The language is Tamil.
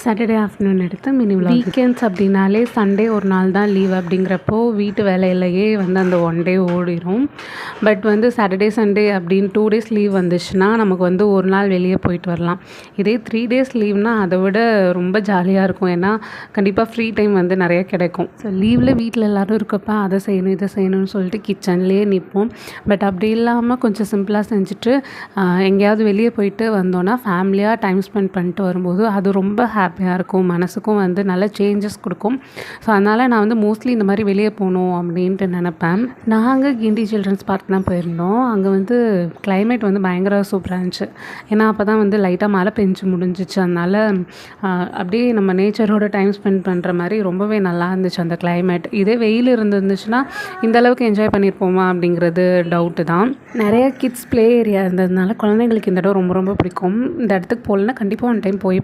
சாட்டர்டே ஆஃப்டர்நூன் எடுத்து மினி விலாக். வீக்கெண்ட்ஸ் அப்படின்னாலே சண்டே ஒரு நாள் தான் லீவ் அப்படிங்கிறப்போ வீட்டு வேலையிலேயே வந்து அந்த ஒன் டே ஓடிடும். பட் வந்து சாட்டர்டே சண்டே அப்படின்னு 2 டேஸ் லீவ் வந்துச்சுன்னா நமக்கு வந்து ஒரு நாள் வெளியே போயிட்டு வரலாம். இதே 3 டேஸ் லீவ்னால் அதை விட ரொம்ப ஜாலியாக இருக்கும். ஏன்னா கண்டிப்பாக ஃப்ரீ டைம் வந்து நிறைய கிடைக்கும். ஸோ லீவில் வீட்டில் எல்லோரும் இருக்கப்போ அதை செய்யணும் இதை செய்யணும்னு சொல்லிட்டு கிச்சன்லேயே நிற்போம். பட் அப்படி இல்லாமல் கொஞ்சம் சிம்பிளாக செஞ்சுட்டு எங்கேயாவது வெளியே போயிட்டு வந்தோன்னா ஃபேமிலியாக டைம் ஸ்பெண்ட் பண்ணிட்டு வரும்போது அது ரொம்ப ஹாப்பியாக இருக்கும். மனசுக்கும் வந்து நல்ல சேஞ்சஸ் கொடுக்கும். ஸோ அதனால் நான் வந்து மோஸ்ட்லி இந்த மாதிரி வெளியே போகணும் அப்படின்ட்டு நினப்பேன். நாங்கள் கிண்டி சில்ட்ரன்ஸ் பார்க் தான் போயிருந்தோம். அங்கே வந்து கிளைமேட் வந்து பயங்கர சூப்பராக இருந்துச்சு. ஏன்னா அப்போ தான் வந்து லைட்டாக மழை பெஞ்சு முடிஞ்சிச்சு. அதனால் அப்படியே நம்ம நேச்சரோட டைம் ஸ்பெண்ட் பண்ணுற மாதிரி ரொம்பவே நல்லா இருந்துச்சு அந்த கிளைமேட். இதே வெயில் இருந்துச்சுன்னா இந்தளவுக்கு என்ஜாய் பண்ணியிருப்போமா அப்படிங்கிறது டவுட்டு தான். நிறைய கிட்ஸ் ப்ளே ஏரியா இருந்ததுனால குழந்தைங்களுக்கு இந்த இடம் ரொம்ப ரொம்ப பிடிக்கும். இந்த இடத்துக்கு போகலன்னா கண்டிப்பாக ஒன் டைம் போய்